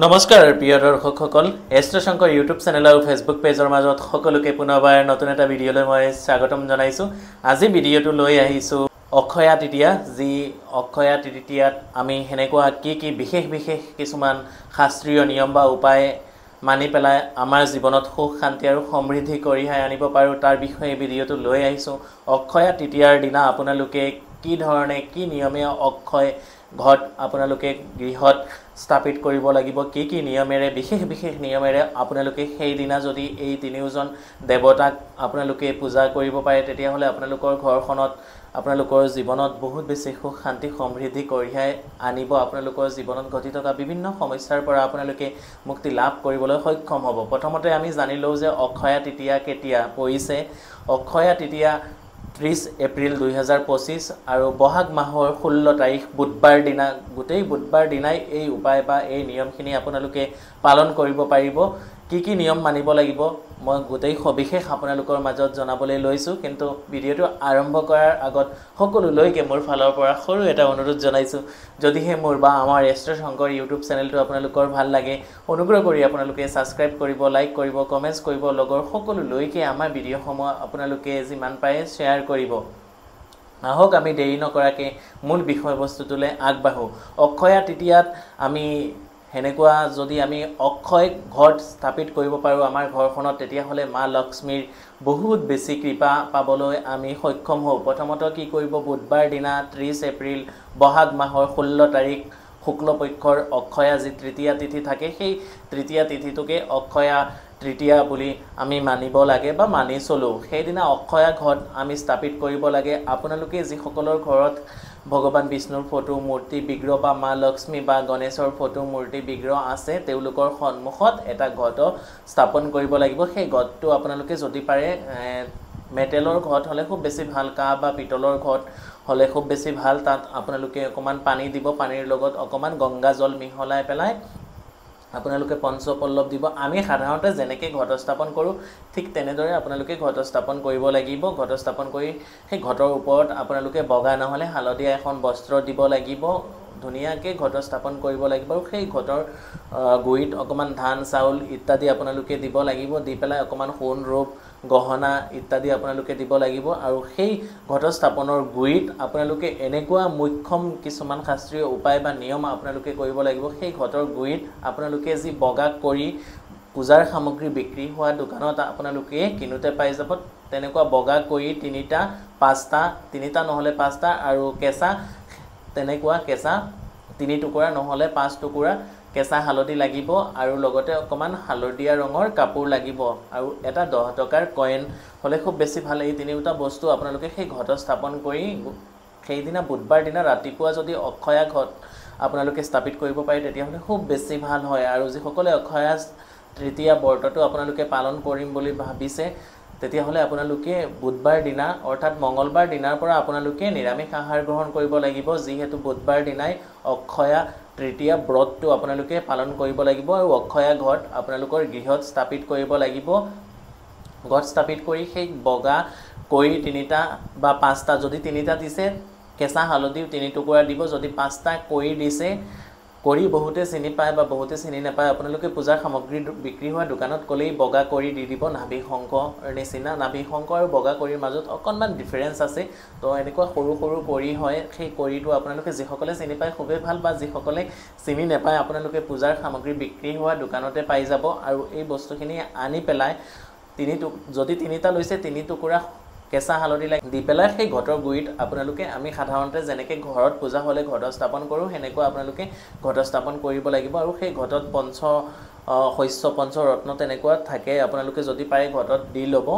নমস্কাৰ প্ৰিয় দৰ্শকসকল astro Shankar YouTube channel আৰু ফেচবুক পেজৰ মাজত সকলোকে পুনৰবাৰ নতুন এটা ভিডিঅ'লৈ মই স্বাগতম জনাইছো। আজি ভিডিঅ'টো লৈ আহিছো অক্ষয়া তৃতীয়া, যি অক্ষয়া তৃতীয়াত আমি হেনেকুৱা কি বিশেষ কিছুমান শাস্ত্ৰীয় নিয়ম বা উপায় মানি পেলাই আমাৰ জীৱনত সুখ শান্তি আৰু সমৃদ্ধি কঢ়িয়াই আনিব পাৰো তাৰ বিষয়ে ভিডিঅ'টো লৈ আহিছো। অক্ষয়া তৃতীয়াৰ দিনা আপোনালোকে কি ধৰণে কি নিয়মে অক্ষয় ঘট আপোনালোকে গৃহত স্থাপিত কৰিব লাগিব, কি নিয়মেৰে বিশেষ নিয়মেৰে আপোনালোকে সেই দিনা যদি এই তিনিওজন দেৱতাক আপোনালোকে পূজা কৰিব পাৰে তেতিয়া হলে আপোনালোকৰ ঘৰখনত আপোনালোকৰ জীৱনত বহুত বেছি সুখ শান্তি সমৃদ্ধি কঢ়িয়াই আনিব। আপোনালোকৰ জীৱনত ঘটি থকা বিভিন্ন সমস্যাৰ পৰা আপোনালোকে মুক্তি লাভ কৰিবলৈ সক্ষম হ'ব। প্ৰথমতে আমি জানিলো যে অক্ষয়া তৃতীয়া কেতিয়া পৰিছে। অক্ষয়া তৃতীয়া 30 এপ্ৰিল 2025 আৰু বহাগ মাহৰ 16 তাৰিখ বুধবাৰ দিনা। গোটেই বুধবাৰ দিনাই এই উপায় বা এই নিয়মখিনি আপোনালোকে পালন কৰিব পাৰিব। কি নিয়ম মানিব লাগিব মই গোটেই সবিশেষ আপোনালোকৰ মাজত জনাবলৈ লৈছো। কিন্তু ভিডিঅ'টো আৰম্ভ কৰাৰ আগত সকলোলৈকে মোৰ ফালৰ পৰা সৰু এটা অনুৰোধ জনাইছো, যদিহে মোৰ বা আমাৰ এষ্ট্ৰ শংকৰ ইউটিউব চেনেলটো আপোনালোকৰ ভাল লাগে অনুগ্ৰহ কৰি আপোনালোকে সাবস্ক্ৰাইব কৰিব, লাইক কৰিব, কমেন্টছ কৰিব, লগৰ সকলোলৈকে আমাৰ ভিডিঅ'সমূহ আপোনালোকে যিমান পাৰে শ্বেয়াৰ কৰিব। আহক আমি দেৰি নকৰাকে মূল বিষয়বস্তুটোলৈ আগবাঢ়ো। অক্ষয়া তৃতীয়াত আমি হেনেকুৱা যদি আমি অক্ষয় ঘট স্থাপিত কৰিব পাৰো আমাৰ ঘৰখনত তেতিয়া হলে মা লক্ষ্মীৰ বহুত বেছি কৃপা পাবলৈ আমি সক্ষম হওঁ। প্ৰথমতে কি কৰিব, বুধবাৰ দিনা 30 এপ্ৰিল বহাগ মাহৰ 16 তাৰিখ শুক্লপক্ষৰ অক্ষয়া যি তৃতীয়া তিথি থাকে সেই তৃতীয়া তিথিটোকে অক্ষয়া তৃতীয়া বুলি আমি মানিব লাগে বা মানি চলো। সেইদিনা অক্ষয়া ঘট আমি স্থাপিত কৰিব লাগে। আপোনালোকে যিসকলৰ ঘৰত ভগৱান বিষ্ণুৰ ফটো মূৰ্তি বিগ্ৰহ বা মা লক্ষ্মী বা গণেশৰ ফটো মূৰ্তি বিগ্ৰহ আছে তেওঁলোকৰ সন্মুখত এটা ঘট স্থাপন কৰিব লাগিব। সেই ঘটটো আপোনালোকে যদি পাৰে মেটেলৰ ঘট হলে খুব বেছি ভাল, কাঁহ বা পিতলৰ ঘট হলে খুব বেছি ভাল। তাত আপোনালোকে অকমান পানী দিব, পানীৰ লগত অকমান গংগা জল মিহলাই পেলাই আপোনালোকে পঞ্চপল্লৱ দিব। আমি সাধাৰণতে যেনেকৈ ঘট স্থাপন কৰোঁ ঠিক তেনেদৰে আপোনালোকে ঘট স্থাপন কৰিব লাগিব। ঘট স্থাপন কৰি সেই ঘটৰ ওপৰত আপোনালোকে বগা নহ'লে হালধীয়া এখন বস্ত্ৰ দিব লাগিব। ধুনীয়াকৈ ঘট স্থাপন কৰিব লাগিব আৰু সেই ঘটৰ গুৰিত অকমান ধান চাউল ইত্যাদি আপোনালোকে দিব লাগিব। দি পেলাই অকমান সোণ ৰূপ গহনা ইত্যাদি আপোনালোকে দিব লাগিব। আৰু সেই ঘট স্থাপনৰ গুৰিত আপোনালোকে এনেকুৱা মুখ্যম কিছুমান শাস্ত্ৰীয় উপায় বা নিয়ম আপোনালোকে কৰিব লাগিব। সেই ঘটৰ গুৰিত আপোনালোকে যি বগা কৰি পূজাৰ সামগ্ৰী বিক্ৰী হোৱা দোকানত আপোনালোকে কিনোতে পাই যাব তেনেকুৱা বগা কৰি তিনিটা নহ'লে পাঁচটা আৰু কেঁচা তেনেকুৱা কেঁচা 3 টুকুৰা নহ'লে 5 টুকুৰা কেঁচা হালধি লাগিব আৰু লগতে অকমান হালধীয়া ৰঙৰ কাপোৰ লাগিব আৰু এটা 10 টকাৰ কইন হলে খুব বেছি ভাল। এই তিনিটা বস্তু আপোনালোকে সেই ঘট স্থাপন কৰি সেইদিনা বুধবাৰ দিনা ৰাতিপুৱা যদি অক্ষয়া ঘট আপোনালোকে স্থাপিত কৰিব পাৰে তেতিয়া হলে খুব বেছি ভাল হয়। আৰু যিসকলে অক্ষয়া তৃতীয়া ব্ৰতটো আপোনালোকে পালন কৰিম বুলি ভাবিছে তেতিয়া হলে আপোনালোকে বুধবাৰ দিনা অৰ্থাৎ মঙ্গলবাৰ দিনাৰ পৰা আপোনালোকে নিৰামিষ আহাৰ গ্ৰহণ কৰিব লাগিব, যিহেতু বুধবাৰ দিনাই অক্ষয়া তৃতীয়া ব্ৰতটো আপোনালোকে পালন কৰিব লাগিব। আৰু অক্ষয়া ঘট আপোনালোকৰ গৃহত স্থাপিত কৰিব লাগিব। ঘট স্থাপিত কৰি সেই বগা কৰি 3টা বা 5টা, যদি 3টা দিছে কেঁচা হালধিও 3 টুকুৰা দিব, যদি 5টা কৰি দিছে কৰি বহুতে চিনি পায় বা বহুতে চিনি নাপায় আপোনালোকে পূজাৰ সামগ্ৰী বিক্ৰী হোৱা দোকানত ক'লেই বগা কৰি দি দিব। নাভি শংকৰ নিচিনা, নাভি শংকৰ আৰু বগা কৰিৰ মাজত অকণমান ডিফাৰেন্স আছে। তো এনেকুৱা সৰু কৰি হয়, সেই কৰিটো আপোনালোকে যিসকলে চিনি পায় খুবেই ভাল, বা যিসকলে চিনি নাপায় আপোনালোকে পূজাৰ সামগ্ৰী বিক্ৰী হোৱা দোকানতে পাই যাব। আৰু এই বস্তুখিনি আনি পেলাই যদি 3টা লৈছে 3 টুকুৰা কেঁচা হালধি দি পেলাই সেই ঘটৰ গুৰিত আপোনালোকে আমি সাধাৰণতে যেনেকৈ ঘৰত পূজা হ'লে ঘট স্থাপন কৰোঁ সেনেকুৱা আপোনালোকে ঘট স্থাপন কৰিব লাগিব। আৰু সেই ঘটত শস্য পঞ্চৰত্ন তেনেকুৱা থাকে, আপোনালোকে যদি পাৰে ঘটত দি ল'ব।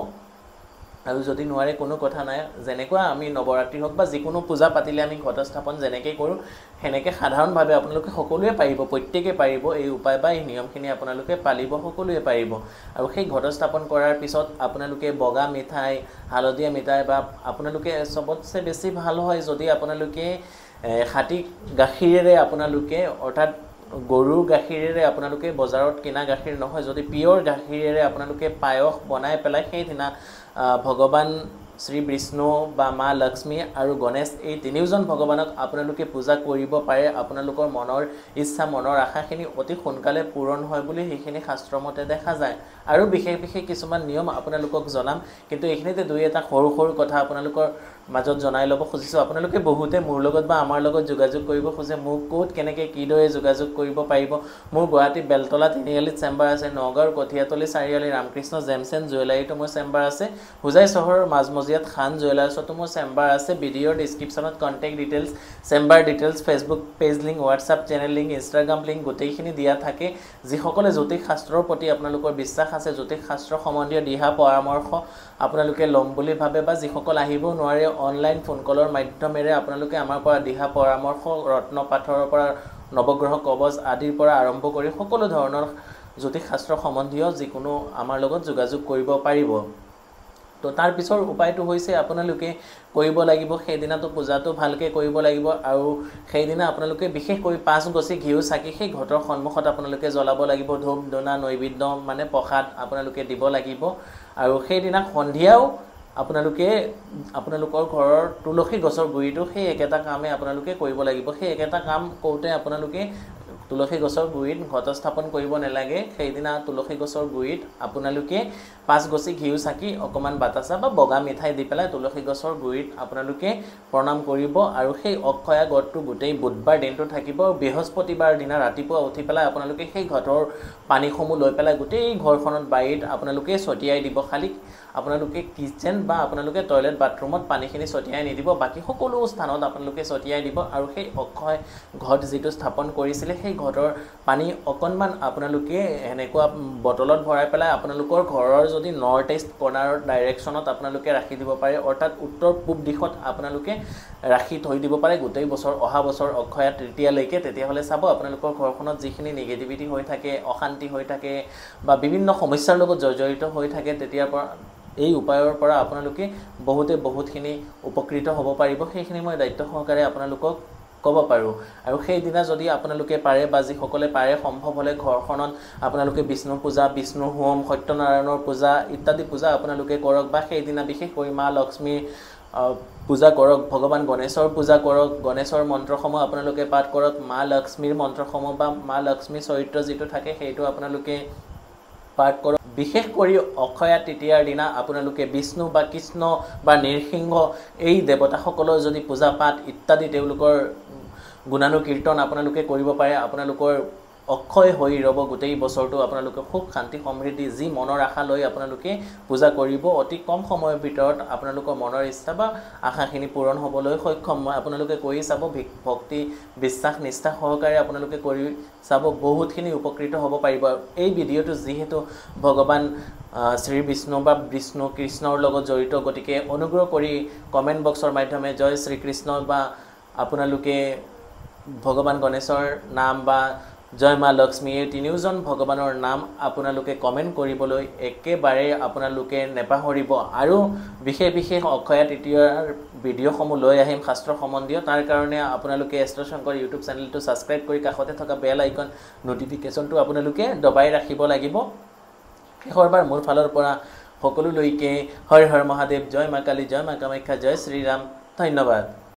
আৰু যদি নোৱাৰে কোনো কথা নাই, যেনেকুৱা আমি নৱৰাত্ৰি হওক বা যিকোনো পূজা পাতিলে আমি ঘট স্থাপন যেনেকৈ কৰোঁ সেনেকৈ সাধাৰণভাৱে আপোনালোকে সকলোৱে পাৰিব, প্ৰত্যেকে পাৰিব। এই উপায় বা এই নিয়মখিনি আপোনালোকে পালিব, সকলোৱে পাৰিব। আৰু সেই ঘট স্থাপন কৰাৰ পিছত আপোনালোকে বগা মিঠাই, হালধীয়া মিঠাই বা আপোনালোকে চবতছে বেছি ভাল হয় যদি আপোনালোকে খাটি গাখীৰেৰে আপোনালোকে অৰ্থাৎ গৰুৰ গাখীৰেৰে আপোনালোকে বজাৰত কিনা গাখীৰ নহয়, যদি পিয়ৰ গাখীৰেৰে আপোনালোকে পায়স বনাই পেলাই সেইদিনা ভগৱান শ্ৰী বিষ্ণু বা মা লক্ষ্মী আৰু গণেশ এই তিনিওজন ভগৱানক আপোনালোকে পূজা কৰিব পাৰে আপোনালোকৰ মনৰ ইচ্ছা মনৰ আশাখিনি অতি সোনকালে পূৰণ হয় বুলি সেইখিনি শাস্ত্ৰমতে দেখা যায় আৰু বিশেষ বিশেষ কিছুমান নিয়ম আপোনালোকক জনাম কিন্তু এইখিনিতে দুই এটা সৰু সৰু কথা আপোনালোকৰ মাজত জনাই ল'ব খুজিছোঁ আপোনালোকে বহুতে মোৰ লগত বা আমাৰ লগত যোগাযোগ কৰিব খোজে মোক ক'ত কেনেকৈ কিদৰে যোগাযোগ কৰিব পাৰিব মোৰ গুৱাহাটী বেলতলা তিনিআলিত চেম্বাৰ আছে নগাঁৱৰ কঠীয়াতলী চাৰিআলি ৰামকৃষ্ণ জেমছেন জুৱেলাৰীতো মোৰ চেম্বাৰ আছে হোজাই চহৰৰ মাজমজিয়াত খান জুৱেলাৰ্ছতো মোৰ চেম্বাৰ আছে ভিডিঅ'ৰ ডিছক্ৰিপশ্যনত contact details chamber details Facebook page link WhatsApp channel link Instagram link গোটেইখিনি দিয়া থাকে যিসকলে জ্যোতিষ শাস্ত্ৰৰ প্ৰতি আপোনালোকৰ বিশ্বাস আছে জ্যোতিষ শাস্ত্ৰ সম্বন্ধীয় দিহা পৰামৰ্শ আপোনালোকে ল'ম বুলি ভাবে বা যিসকল আহিব নোৱাৰে অনলাইন ফোন কলৰ মাধ্যমেৰে আপোনালোকে আমাৰ পৰা দিহা পৰামৰ্শ ৰত্ন পাথৰৰ পৰা নৱগ্ৰহ কবচ আদিৰ পৰা আৰম্ভ কৰি সকলো ধৰণৰ জ্যোতিষ শাস্ত্ৰ সম্বন্ধীয় যিকোনো আমাৰ লগত যোগাযোগ কৰিব পাৰিব তো তাৰ পিছৰ উপায়টো হৈছে আপোনালোকে কৰিব লাগিব সেইদিনাটো পূজাটো ভালকৈ কৰিব লাগিব আৰু সেইদিনা আপোনালোকে বিশেষ কৰি 5 গছি ঘিউ চাকি সেই ঘৰৰ সন্মুখত আপোনালোকে জ্বলাব লাগিব ধূপ ধূনা নৈবেদ্য মানে প্ৰসাদ আপোনালোকে দিব লাগিব আৰু সেইদিনা সন্ধিয়াও আপোনালোকে আপোনালোকৰ ঘৰৰ তুলসী গছৰ গুৰিটো সেই একেটা কামে আপোনালোকে কৰিব লাগিব সেই একেটা কাম কৰোঁতে আপোনালোকে তুলসী গছৰ গুৰিত ঘট স্থাপন কৰিব নালাগে সেইদিনা তুলসী গছৰ গুৰিত আপোনালোকে 5 গছি ঘিউ চাকি অকমান বাতাসা বা বগা মিঠাই দি পেলাই তুলসী গছৰ গুৰিত আপোনালোকে প্ৰণাম কৰিব আৰু সেই অক্ষয়া গড়টো গোটেই বুধবাৰ দিনটো থাকিব বৃহস্পতিবাৰ দিনা ৰাতিপুৱা উঠি পেলাই আপোনালোকে সেই ঘৰৰ পানীসমূহ লৈ পেলাই গোটেই ঘৰখনত বাৰীত আপোনালোকে ছটিয়াই দিব খালি আপোনালোকে কিচেন বা আপোনালোকে টয়লেট বাথৰুমত পানীখিনি ছটিয়াই নিদিব বাকি সকলো স্থানত আপোনালোকে ছটিয়াই দিব আৰু সেই অক্ষয় ঘট যিটো স্থাপন কৰিছিলে সেই ঘৰৰ পানী অকণমান আপোনালোকে এনেকুৱা বটলত ভৰাই পেলাই আপোনালোকৰ ঘৰৰ যদি নৰ্থ ইষ্ট কৰ্নাৰৰ ডাইৰেকশ্যনত আপোনালোকে ৰাখি দিব পাৰে অৰ্থাৎ উত্তৰ পূব দিশত আপোনালোকে ৰাখি থৈ দিব পাৰে গোটেই বছৰ অহা বছৰ অক্ষয়া তৃতীয়ালৈকে তেতিয়াহ'লে চাব আপোনালোকৰ ঘৰখনত যিখিনি নিগেটিভিটি হৈ থাকে অশান্তি হৈ থাকে বা বিভিন্ন সমস্যাৰ লগত জড়িত হৈ থাকে তেতিয়াৰ পৰা এই উপায়ৰ পৰা আপোনালোকে বহুতখিনি উপকৃত হ'ব পাৰিব সেইখিনি মই দায়িত্ব সহকাৰে আপোনালোকক ক'ব পাৰোঁ আৰু সেই দিনা যদি আপোনালোকে পাৰে বা যিসকলে পাৰে সম্ভৱ হ'লে ঘৰখনত আপোনালোকে বিষ্ণু পূজা বিষ্ণু হোম সত্যনাৰায়ণৰ পূজা ইত্যাদি পূজা আপোনালোকে কৰক বা সেই দিনা বিশেষ কৰি মা লক্ষ্মীৰ পূজা কৰক ভগৱান গণেশৰ পূজা কৰক গণেশৰ মন্ত্ৰসমূহ আপোনালোকে পাঠ কৰক মা লক্ষ্মীৰ মন্ত্ৰসমূহ বা মা লক্ষ্মীৰ চৰিত্ৰ যিটো থাকে সেইটো আপোনালোকে পাঠ কৰক বিশেষ কৰি অক্ষয়া তৃতীয়াৰ দিনা আপোনালোকে বিষ্ণু বা কৃষ্ণ বা নৃসিংহ এই দেৱতাসকলৰ যদি পূজা পাঠ ইত্যাদি তেওঁলোকৰ গুণানুকীৰ্তন আপোনালোকে কৰিব পাৰে আপোনালোকৰ অক্ষয় হৈ ৰব গোটেই বছৰটো আপোনালোকে সুখ শান্তি সমৃদ্ধি যি মনৰ আশা লৈ আপোনালোকে পূজা কৰিব অতি কম সময়ৰ ভিতৰত আপোনালোকৰ মনৰ ইচ্ছা বা আশাখিনি পূৰণ হ'বলৈ সক্ষম হয় আপোনালোকে কৰি চাব ভক্তি বিশ্বাস নিষ্ঠা সহকাৰে আপোনালোকে কৰি চাব বহুতখিনি উপকৃত হ'ব পাৰিব এই ভিডিঅ'টো যিহেতু ভগৱান শ্ৰী বিষ্ণু বা বিষ্ণু কৃষ্ণৰ লগত জড়িত গতিকে অনুগ্ৰহ কৰি কমেণ্ট বক্সৰ মাধ্যমে জয় শ্ৰীকৃষ্ণ বা আপোনালোকে ভগৱান গণেশৰ নাম বা জয় মা লক্ষ্মী এই তিনিওজন ভগৱানৰ নাম আপোনালোকে কমেণ্ট কৰিবলৈ একেবাৰে আপোনালোকে নেপাহৰিব আৰু বিশেষ অক্ষয়া তৃতীয়াৰ ভিডিঅ'সমূহ লৈ আহিম শাস্ত্ৰ সম্বন্ধীয় তাৰ কাৰণে আপোনালোকে এষ্ট্ৰ শংকৰ ইউটিউব চেনেলটো ছাবস্ক্ৰাইব কৰি কাষতে থকা বেল আইকন নটিফিকেশ্যনটো আপোনালোকে দবাই ৰাখিব লাগিব শেষৰবাৰ মোৰ ফালৰ পৰা সকলোলৈকে হৰ হৰ মহাদেৱ জয় মা কালী জয় মা কামাখ্যা জয় শ্ৰীৰাম ধন্যবাদ